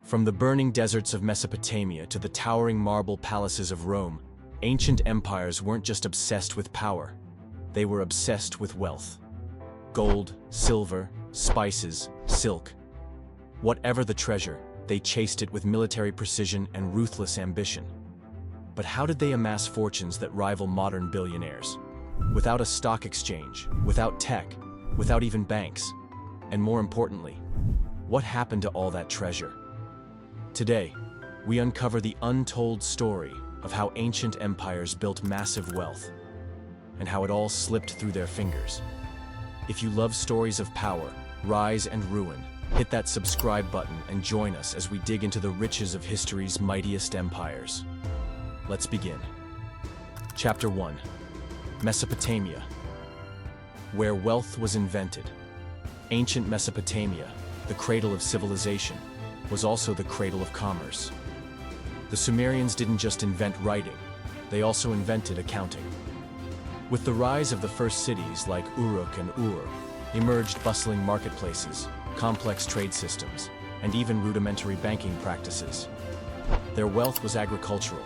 From the burning deserts of Mesopotamia to the towering marble palaces of Rome, ancient empires weren't just obsessed with power, they were obsessed with wealth. Gold, silver, spices, silk. Whatever the treasure, they chased it with military precision and ruthless ambition. But how did they amass fortunes that rival modern billionaires? Without a stock exchange, without tech, without even banks. And more importantly, what happened to all that treasure? Today, we uncover the untold story of how ancient empires built massive wealth, and how it all slipped through their fingers. If you love stories of power, rise and ruin, hit that subscribe button and join us as we dig into the riches of history's mightiest empires. Let's begin. Chapter 1. Mesopotamia. Where wealth was invented. Ancient Mesopotamia, the cradle of civilization, was also the cradle of commerce. The Sumerians didn't just invent writing, they also invented accounting. With the rise of the first cities like Uruk and Ur, emerged bustling marketplaces, complex trade systems, and even rudimentary banking practices. Their wealth was agricultural.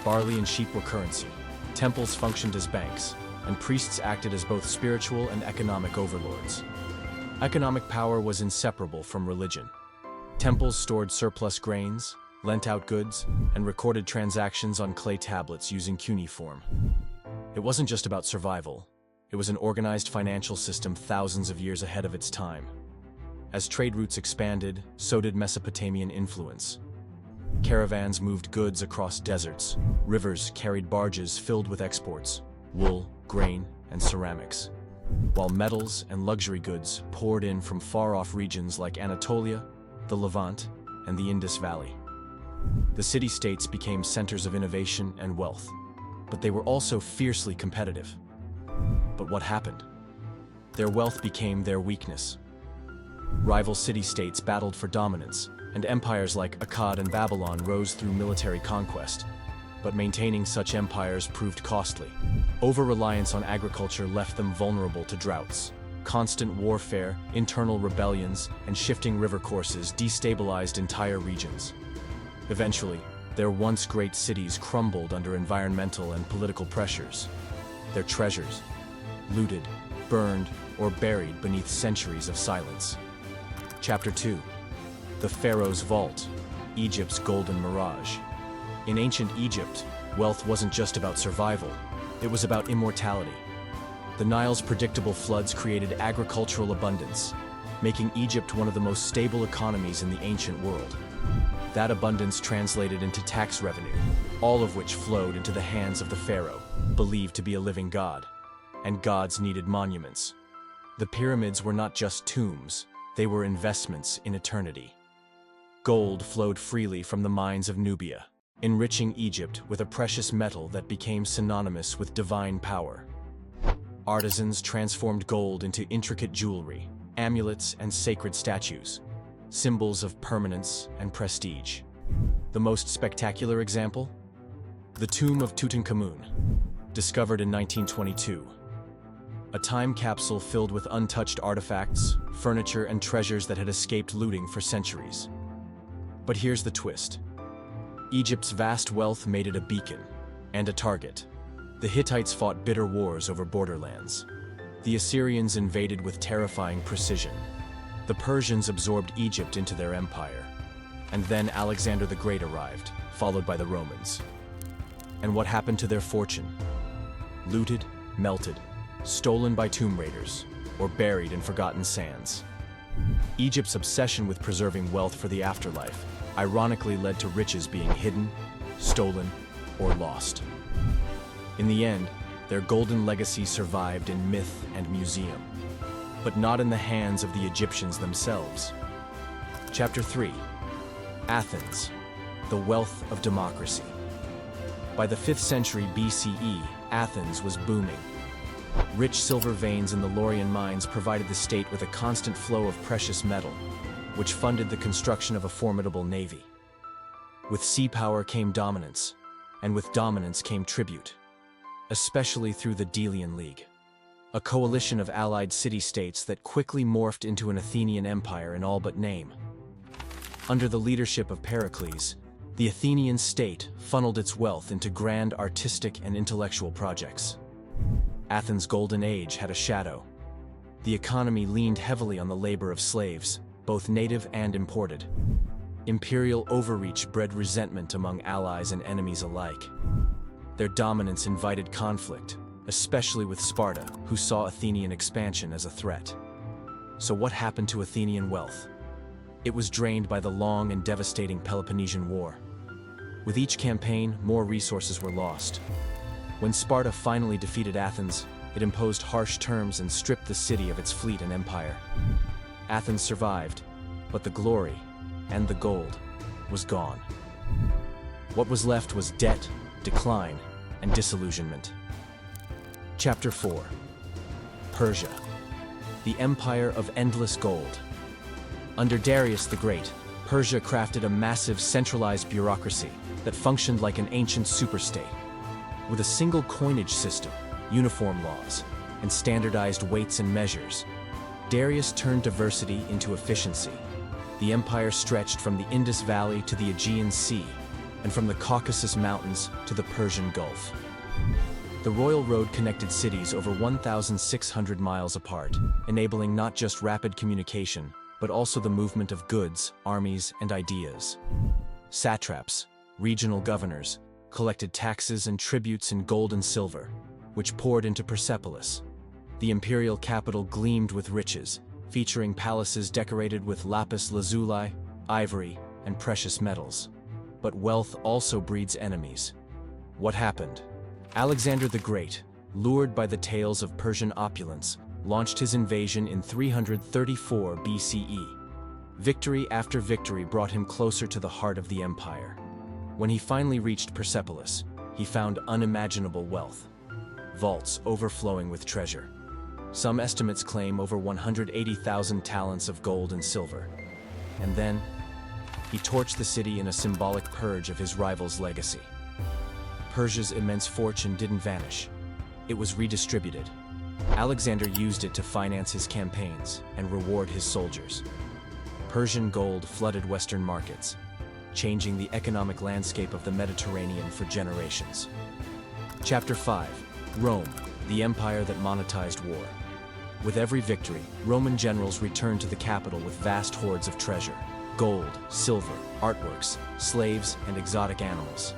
Barley and sheep were currency, temples functioned as banks, and priests acted as both spiritual and economic overlords. Economic power was inseparable from religion. Temples stored surplus grains, lent out goods, and recorded transactions on clay tablets using cuneiform. It wasn't just about survival, it was an organized financial system thousands of years ahead of its time. As trade routes expanded, so did Mesopotamian influence. Caravans moved goods across deserts, rivers carried barges filled with exports, wool, grain, and ceramics, while metals and luxury goods poured in from far-off regions like Anatolia, the Levant, and the Indus Valley. The city-states became centers of innovation and wealth, but they were also fiercely competitive. But what happened? Their wealth became their weakness. Rival city-states battled for dominance, and empires like Akkad and Babylon rose through military conquest. But maintaining such empires proved costly. Over-reliance on agriculture left them vulnerable to droughts. Constant warfare, internal rebellions, and shifting river courses destabilized entire regions. Eventually, their once great cities crumbled under environmental and political pressures. Their treasures, looted, burned, or buried beneath centuries of silence. Chapter 2. The Pharaoh's Vault, Egypt's Golden Mirage. In ancient Egypt, wealth wasn't just about survival, it was about immortality. The Nile's predictable floods created agricultural abundance, making Egypt one of the most stable economies in the ancient world. That abundance translated into tax revenue, all of which flowed into the hands of the pharaoh, believed to be a living god. And gods needed monuments. The pyramids were not just tombs, they were investments in eternity. Gold flowed freely from the mines of Nubia, enriching Egypt with a precious metal that became synonymous with divine power. Artisans transformed gold into intricate jewelry, amulets, and sacred statues, symbols of permanence and prestige. The most spectacular example? The tomb of Tutankhamun, discovered in 1922. A time capsule filled with untouched artifacts, furniture, and treasures that had escaped looting for centuries. But here's the twist. Egypt's vast wealth made it a beacon and a target. The Hittites fought bitter wars over borderlands. The Assyrians invaded with terrifying precision. The Persians absorbed Egypt into their empire. And then Alexander the Great arrived, followed by the Romans. And what happened to their fortune? Looted, melted, stolen by tomb raiders, or buried in forgotten sands. Egypt's obsession with preserving wealth for the afterlife ironically led to riches being hidden, stolen, or lost. In the end, their golden legacy survived in myth and museum, but not in the hands of the Egyptians themselves. Chapter 3. Athens, the wealth of democracy. By the 5th century BCE, Athens was booming. Rich silver veins in the Laurian mines provided the state with a constant flow of precious metal, which funded the construction of a formidable navy. With sea power came dominance, and with dominance came tribute, especially through the Delian League, a coalition of allied city-states that quickly morphed into an Athenian empire in all but name. Under the leadership of Pericles, the Athenian state funneled its wealth into grand artistic and intellectual projects. Athens' golden age had a shadow. The economy leaned heavily on the labor of slaves, both native and imported. Imperial overreach bred resentment among allies and enemies alike. Their dominance invited conflict, especially with Sparta, who saw Athenian expansion as a threat. So what happened to Athenian wealth? It was drained by the long and devastating Peloponnesian War. With each campaign, more resources were lost. When Sparta finally defeated Athens, it imposed harsh terms and stripped the city of its fleet and empire. Athens survived, but the glory, and the gold, was gone. What was left was debt, decline, and disillusionment. Chapter 4. Persia, the empire of endless gold. Under Darius the Great, Persia crafted a massive centralized bureaucracy that functioned like an ancient superstate. With a single coinage system, uniform laws, and standardized weights and measures, Darius turned diversity into efficiency. The empire stretched from the Indus Valley to the Aegean Sea, and from the Caucasus Mountains to the Persian Gulf. The royal road connected cities over 1,600 miles apart, enabling not just rapid communication, but also the movement of goods, armies, and ideas. Satraps, regional governors, collected taxes and tributes in gold and silver, which poured into Persepolis. The imperial capital gleamed with riches, featuring palaces decorated with lapis lazuli, ivory, and precious metals. But wealth also breeds enemies. What happened? Alexander the Great, lured by the tales of Persian opulence, launched his invasion in 334 BCE. Victory after victory brought him closer to the heart of the empire. When he finally reached Persepolis, he found unimaginable wealth. Vaults overflowing with treasure. Some estimates claim over 180,000 talents of gold and silver. And then, he torched the city in a symbolic purge of his rival's legacy. Persia's immense fortune didn't vanish. It was redistributed. Alexander used it to finance his campaigns and reward his soldiers. Persian gold flooded Western markets, changing the economic landscape of the Mediterranean for generations. Chapter 5. Rome, the empire that monetized war. With every victory, Roman generals returned to the capital with vast hoards of treasure: gold, silver, artworks, slaves, and exotic animals.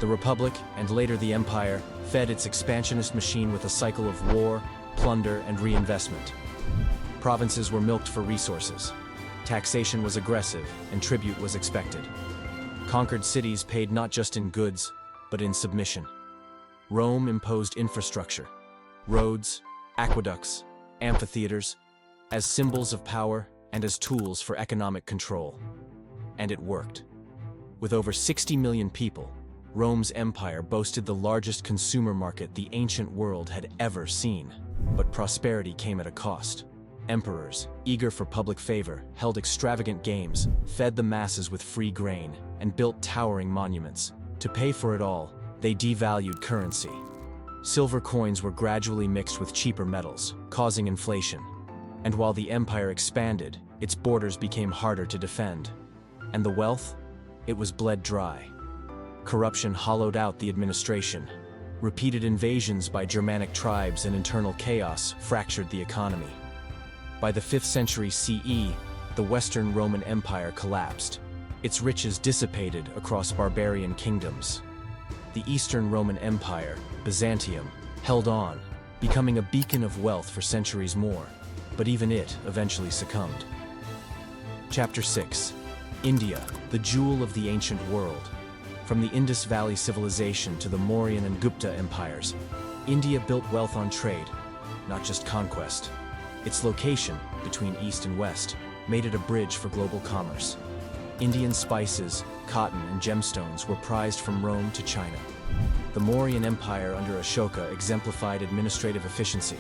The Republic, and later the Empire, fed its expansionist machine with a cycle of war, plunder, and reinvestment. Provinces were milked for resources. Taxation was aggressive, and tribute was expected. Conquered cities paid not just in goods, but in submission. Rome imposed infrastructure, roads, aqueducts, amphitheaters, as symbols of power and as tools for economic control. And it worked. With over 60 million people, Rome's empire boasted the largest consumer market the ancient world had ever seen. But prosperity came at a cost. Emperors, eager for public favor, held extravagant games, fed the masses with free grain, and built towering monuments. To pay for it all, they devalued currency. Silver coins were gradually mixed with cheaper metals, causing inflation. And while the empire expanded, its borders became harder to defend. And the wealth? It was bled dry. Corruption hollowed out the administration. Repeated invasions by Germanic tribes and internal chaos fractured the economy. By the 5th century CE, the Western Roman Empire collapsed. Its riches dissipated across barbarian kingdoms. The Eastern Roman Empire, Byzantium, held on, becoming a beacon of wealth for centuries more, but even it eventually succumbed. Chapter 6. India, the jewel of the ancient world. From the Indus Valley civilization to the Mauryan and Gupta empires, India built wealth on trade, not just conquest. Its location, between East and West, made it a bridge for global commerce. Indian spices, cotton, and gemstones were prized from Rome to China. The Mauryan Empire under Ashoka exemplified administrative efficiency.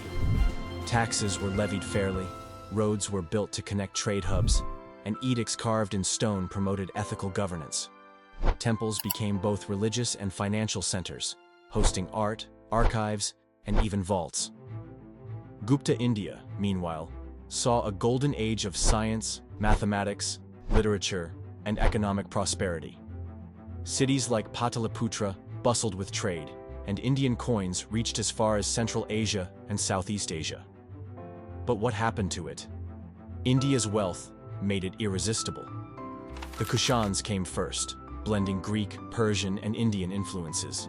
Taxes were levied fairly, roads were built to connect trade hubs, and edicts carved in stone promoted ethical governance. Temples became both religious and financial centers, hosting art, archives, and even vaults. Gupta India, meanwhile, saw a golden age of science, mathematics, literature, and economic prosperity. Cities like Pataliputra bustled with trade, and Indian coins reached as far as Central Asia and Southeast Asia. But what happened to it? India's wealth made it irresistible. The Kushans came first, blending Greek, Persian, and Indian influences.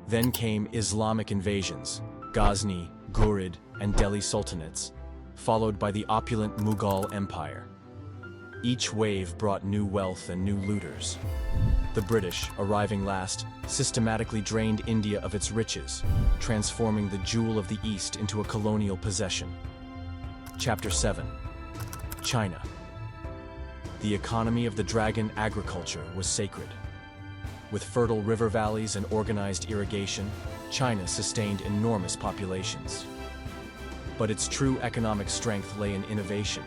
Then came Islamic invasions, Ghazni, Ghurid, and Delhi sultanates, followed by the opulent Mughal Empire. Each wave brought new wealth and new looters. The British, arriving last, systematically drained India of its riches, transforming the jewel of the East into a colonial possession. Chapter 7. China. The economy of the dragon agriculture was sacred. With fertile river valleys and organized irrigation, China sustained enormous populations. But its true economic strength lay in innovation.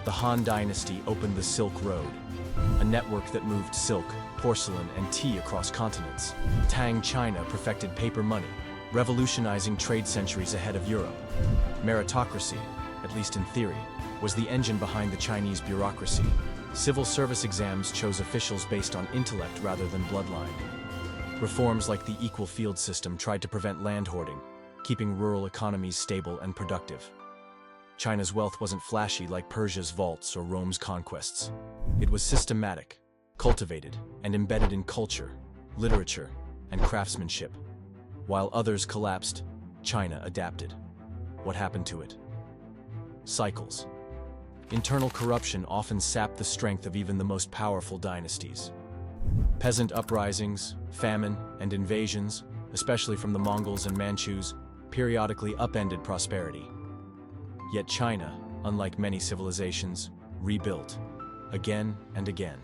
The Han Dynasty opened the Silk Road, a network that moved silk, porcelain, and tea across continents. Tang China perfected paper money, revolutionizing trade centuries ahead of Europe. Meritocracy, at least in theory, was the engine behind the Chinese bureaucracy. Civil service exams chose officials based on intellect rather than bloodline. Reforms like the equal field system tried to prevent land hoarding, keeping rural economies stable and productive. China's wealth wasn't flashy like Persia's vaults or Rome's conquests. It was systematic, cultivated, and embedded in culture, literature, and craftsmanship. While others collapsed, China adapted. What happened to it? Cycles. Internal corruption often sapped the strength of even the most powerful dynasties. Peasant uprisings, famine, and invasions, especially from the Mongols and Manchus, periodically upended prosperity. Yet China, unlike many civilizations, rebuilt, again and again.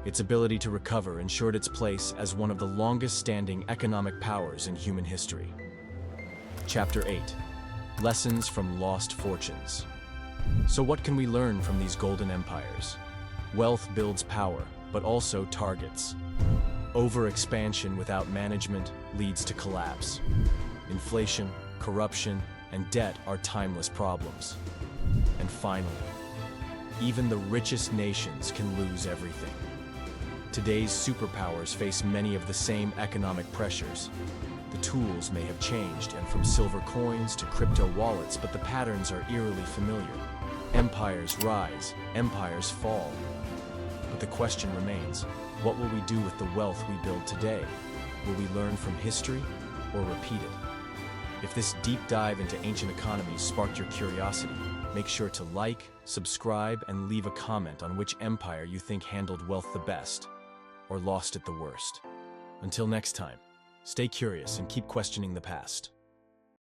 Its ability to recover ensured its place as one of the longest-standing economic powers in human history. Chapter 8. Lessons from Lost Fortunes. So what can we learn from these golden empires? Wealth builds power, but also targets. Overexpansion without management leads to collapse. Inflation, corruption, and debt are timeless problems. And finally, even the richest nations can lose everything. Today's superpowers face many of the same economic pressures. The tools may have changed, and from silver coins to crypto wallets, but the patterns are eerily familiar. Empires rise, empires fall. But the question remains, what will we do with the wealth we build today? Will we learn from history or repeat it? If this deep dive into ancient economies sparked your curiosity, make sure to like, subscribe, and leave a comment on which empire you think handled wealth the best, or lost it the worst. Until next time, stay curious and keep questioning the past.